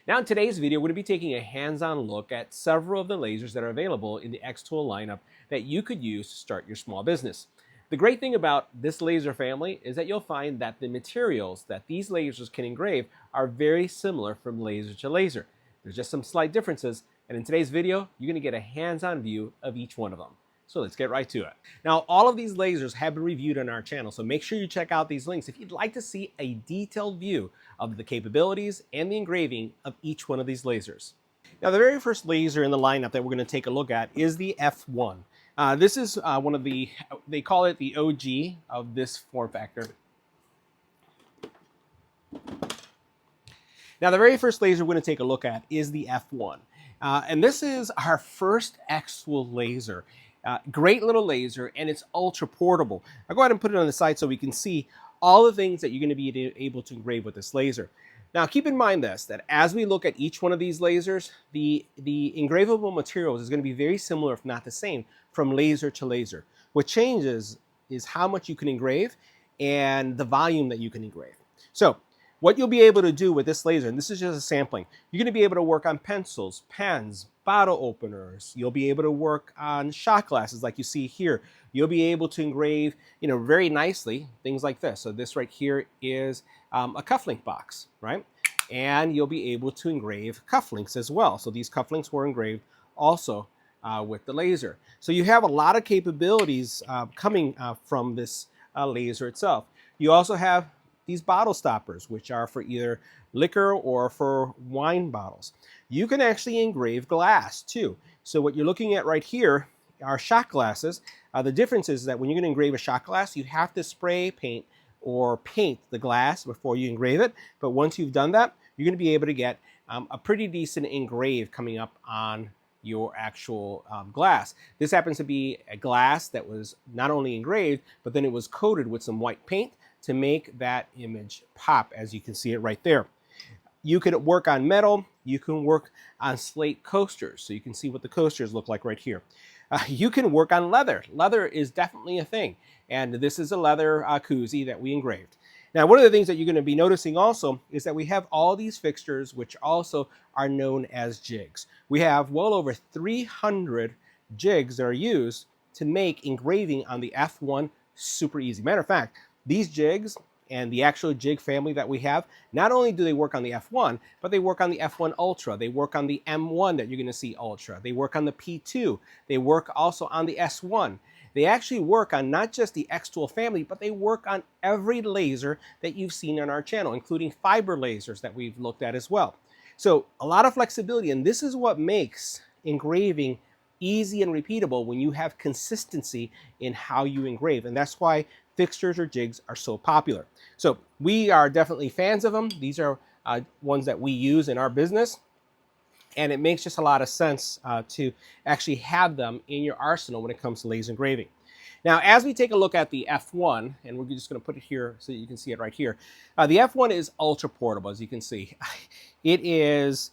Now in today's video, we're going to be taking a hands-on look at several of the lasers that are available in the xTool lineup that you could use to start your small business. The great thing about this laser family is that you'll find that the materials that these lasers can engrave are very similar from laser to laser. There's just some slight differences, and in today's video, you're going to get a hands-on view of each one of them. So let's get right to it. Now, all of these lasers have been reviewed on our channel, so make sure you check out these links if you'd like to see a detailed view of the capabilities and the engraving of each one of these lasers. Now, the very first laser in the lineup that we're going to take a look at is the F1. This is one of the, they call it the OG of this form factor. Now, the very first laser we're going to take a look at is the F1. And this is our first xTool laser. Great little laser, and it's ultra portable. I'll go ahead and put it on the side so we can see all the things that you're going to be able to engrave with this laser. Now, keep in mind this, that as we look at each one of these lasers, the engravable materials is going to be very similar, if not the same, from laser to laser. What changes is how much you can engrave and the volume that you can engrave. So, what you'll be able to do with this laser, and this is just a sampling, you're going to be able to work on pencils, pens, bottle openers. You'll be able to work on shot glasses like you see here. You'll be able to engrave, very nicely, things like this. So this right here is a cufflink box, right? And you'll be able to engrave cufflinks as well. So these cufflinks were engraved also with the laser. So you have a lot of capabilities coming from this laser itself. You also have these bottle stoppers, which are for either liquor or for wine bottles. You can actually engrave glass too. So what you're looking at right here are shot glasses. The difference is that when you're going to engrave a shot glass, you have to spray paint or paint the glass before you engrave it. But once you've done that, you're going to be able to get a pretty decent engrave coming up on your actual glass. This happens to be a glass that was not only engraved, but then it was coated with some white paint to make that image pop, as you can see it right there. You can work on metal, you can work on slate coasters, so you can see what the coasters look like right here. You can work on leather. Leather is definitely a thing, and this is a leather koozie that we engraved. Now, one of the things that you're going to be noticing also is that we have all these fixtures, which also are known as jigs. We have well over 300 jigs that are used to make engraving on the F1 super easy. Matter of fact, these jigs and the actual jig family that we have, not only do they work on the F1, but they work on the F1 Ultra. They work on the M1 that you're going to see Ultra. They work on the P2. They work also on the S1. They actually work on not just the xTool family, but they work on every laser that you've seen on our channel, including fiber lasers that we've looked at as well. So a lot of flexibility, and this is what makes engraving easy and repeatable when you have consistency in how you engrave. And that's why fixtures or jigs are so popular. So we are definitely fans of them. These are ones that we use in our business. And it makes just a lot of sense to actually have them in your arsenal when it comes to laser engraving. Now, as we take a look at the F1, and we're just going to put it here so you can see it right here. The F1 is ultra portable, as you can see. It is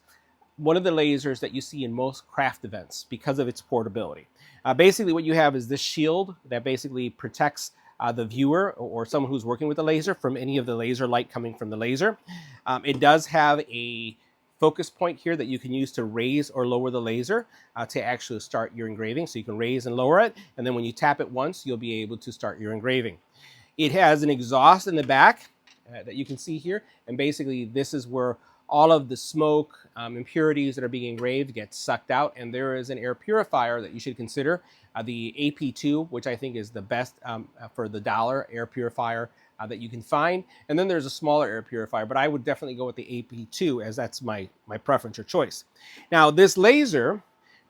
one of the lasers that you see in most craft events because of its portability. Basically, what you have is this shield that basically protects the viewer or someone who's working with the laser from any of the laser light coming from the laser. It does have a focus point here that you can use to raise or lower the laser to actually start your engraving. So you can raise and lower it, and then when you tap it once, you'll be able to start your engraving. It has an exhaust in the back that you can see here, and basically this is where all of the smoke, impurities that are being engraved get sucked out, and there is an air purifier that you should consider, the AP2, which I think is the best for the dollar air purifier that you can find. And then there's a smaller air purifier, but I would definitely go with the AP2 as that's my preference or choice. Now, this laser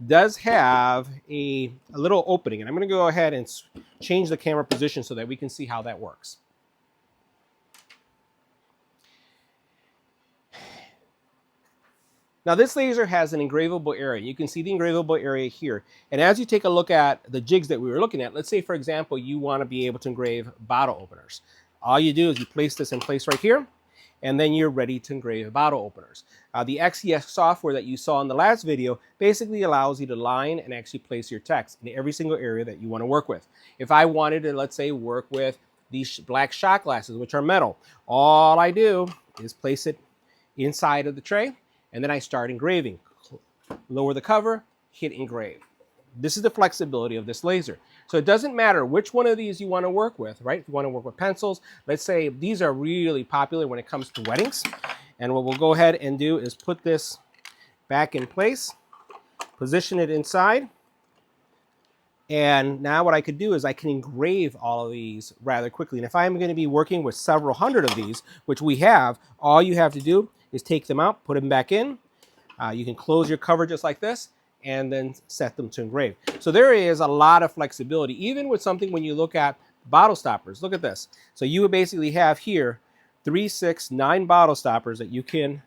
does have a little opening, and I'm going to go ahead and change the camera position so that we can see how that works. Now, this laser has an engravable area. You can see the engravable area here. And as you take a look at the jigs that we were looking at, let's say, for example, you want to be able to engrave bottle openers. All you do is you place this in place right here, and then you're ready to engrave bottle openers. The xTool software that you saw in the last video basically allows you to line and actually place your text in every single area that you want to work with. If I wanted to, let's say, work with these black shot glasses, which are metal, all I do is place it inside of the tray, and then I start engraving. Lower the cover, hit engrave. This is the flexibility of this laser. So it doesn't matter which one of these you want to work with, right? If you want to work with pencils, let's say these are really popular when it comes to weddings. And what we'll go ahead and do is put this back in place, position it inside. And now what I could do is I can engrave all of these rather quickly. And if I'm going to be working with several hundred of these, which we have, all you have to do is take them out, put them back in. You can close your cover just like this and then set them to engrave. So there is a lot of flexibility, even with something when you look at bottle stoppers. Look at this. So you would basically have here 3, 6, 9 bottle stoppers that you can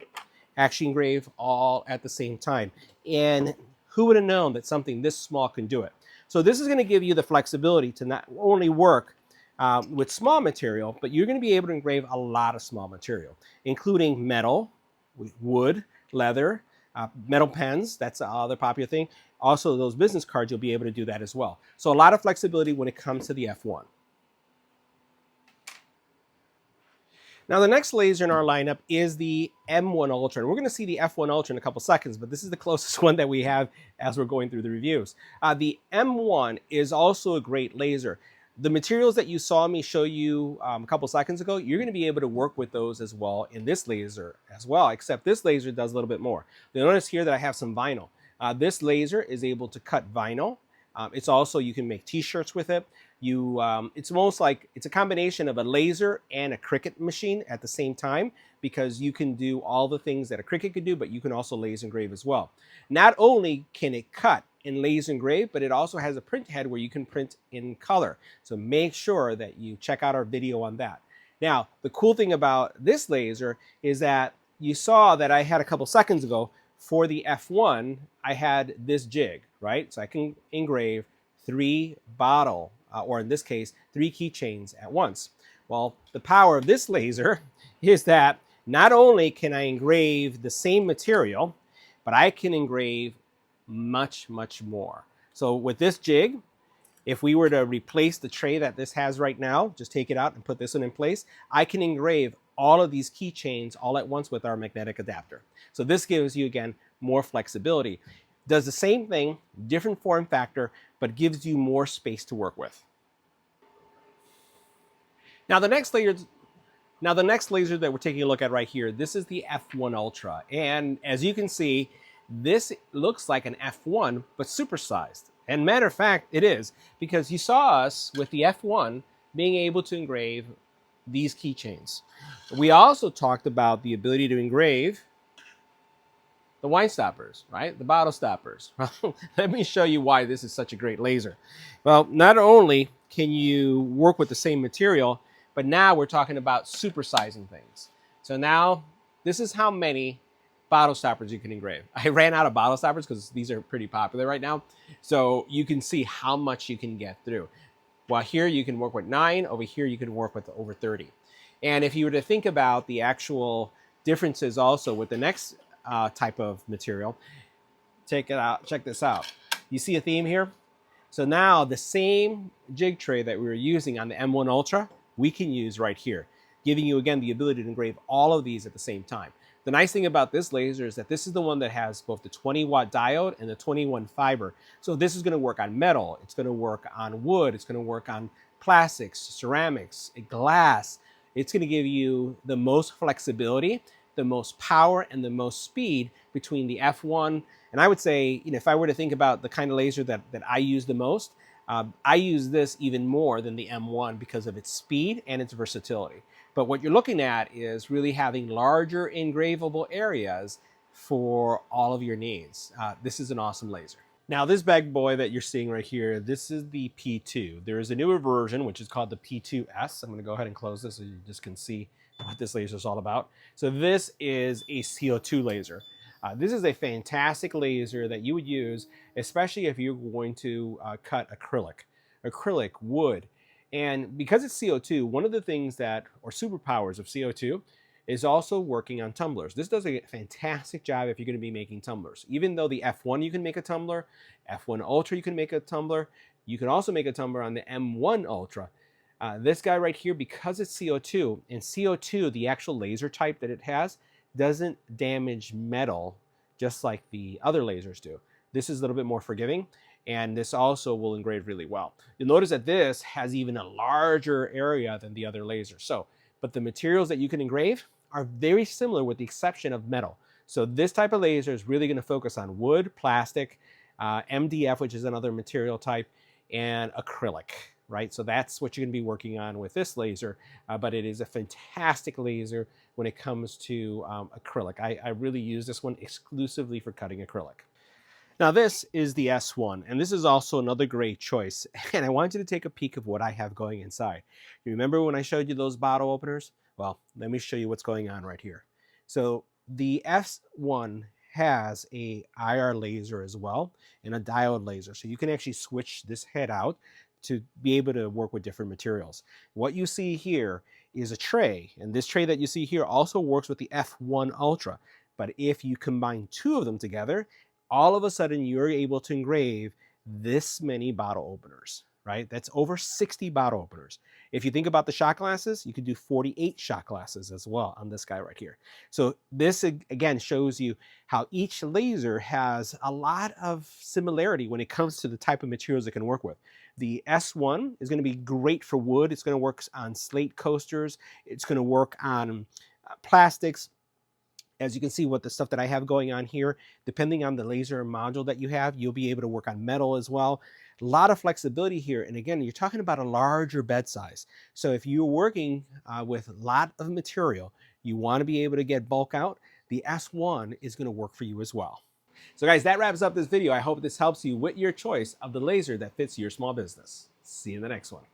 actually engrave all at the same time. And who would have known that something this small can do it? So this is going to give you the flexibility to not only work with small material, but you're going to be able to engrave a lot of small material, including metal, wood, leather, metal pens. That's the other popular thing. Also, those business cards, you'll be able to do that as well. So a lot of flexibility when it comes to the F1. Now, the next laser in our lineup is the M1 Ultra. And we're going to see the F1 Ultra in a couple seconds, but this is the closest one that we have as we're going through the reviews. The M1 is also a great laser. The materials that you saw me show you a couple seconds ago, you're going to be able to work with those as well in this laser as well, except this laser does a little bit more. You'll notice here that I have some vinyl. This laser is able to cut vinyl. It's also, you can make t-shirts with it. It's almost like it's a combination of a laser and a Cricut machine at the same time, because you can do all the things that a Cricut could do, but you can also laser engrave as well. Not only can it cut and laser engrave, but it also has a print head where you can print in color. So make sure that you check out our video on that. Now, the cool thing about this laser is that you saw that I had a couple seconds ago for the F1, I had this jig, right? So I can engrave 3 bottle, or in this case, 3 keychains at once. Well, the power of this laser is that not only can I engrave the same material, but I can engrave much, much more. So with this jig, if we were to replace the tray that this has right now, just take it out and put this one in place, I can engrave all of these keychains all at once with our magnetic adapter. So this gives you, again, more flexibility. Does the same thing, different form factor, but gives you more space to work with. Now the next laser that we're taking a look at right here, this is the F1 Ultra. And as you can see, this looks like an F1, but supersized. And matter of fact, it is, because you saw us with the F1 being able to engrave these keychains. We also talked about the ability to engrave the wine stoppers, right? The bottle stoppers. Let me show you why this is such a great laser. Well, not only can you work with the same material, but now we're talking about supersizing things. So now this is how many bottle stoppers you can engrave. I ran out of bottle stoppers because these are pretty popular right now. So you can see how much you can get through. While here you can work with 9, over here you can work with over 30. And if you were to think about the actual differences also with the next type of material, check it out, check this out. You see a theme here? So now the same jig tray that we were using on the M1 Ultra, we can use right here, giving you again the ability to engrave all of these at the same time. The nice thing about this laser is that this is the one that has both the 20-watt diode and the 21 fiber. So this is going to work on metal, it's going to work on wood, it's going to work on plastics, ceramics, glass. It's going to give you the most flexibility, the most power, and the most speed between the F1. And I would say, if I were to think about the kind of laser that I use the most, I use this even more than the M1 because of its speed and its versatility. But what you're looking at is really having larger engravable areas for all of your needs. This is an awesome laser. Now this bad boy that you're seeing right here, this is the P2. There is a newer version, which is called the P2S. I'm gonna go ahead and close this so you just can see what this laser is all about. So this is a CO2 laser. This is a fantastic laser that you would use, especially if you're going to cut acrylic, wood. And because it's CO2, one of the things that, or superpowers of CO2, is also working on tumblers. This does a fantastic job if you're going to be making tumblers. Even though the F1 you can make a tumbler, F1 Ultra you can make a tumbler, you can also make a tumbler on the M1 Ultra. This guy right here, because it's CO2, and CO2, the actual laser type that it has, doesn't damage metal just like the other lasers do. This is a little bit more forgiving, and this also will engrave really well. You'll notice that this has even a larger area than the other lasers. So, but the materials that you can engrave are very similar with the exception of metal. So this type of laser is really going to focus on wood, plastic, MDF, which is another material type, and acrylic, right? So that's what you're going to be working on with this laser, but it is a fantastic laser when it comes to acrylic. I really use this one exclusively for cutting acrylic. Now this is the S1, and this is also another great choice. And I want you to take a peek of what I have going inside. You remember when I showed you those bottle openers? Well, let me show you what's going on right here. So the S1 has a IR laser as well and a diode laser. So you can actually switch this head out to be able to work with different materials. What you see here is a tray, and this tray that you see here also works with the F1 Ultra. But if you combine two of them together, all of a sudden you're able to engrave this many bottle openers, right? That's over 60 bottle openers. If you think about the shot glasses, you could do 48 shot glasses as well on this guy right here. So this again shows you how each laser has a lot of similarity when it comes to the type of materials it can work with. The S1 is going to be great for wood. It's going to work on slate coasters. It's going to work on plastics. As you can see with the stuff that I have going on here, depending on the laser module that you have, you'll be able to work on metal as well. A lot of flexibility here. And again, you're talking about a larger bed size. So if you're working with a lot of material, you want to be able to get bulk out, the S1 is going to work for you as well. So guys, that wraps up this video. I hope this helps you with your choice of the laser that fits your small business. See you in the next one.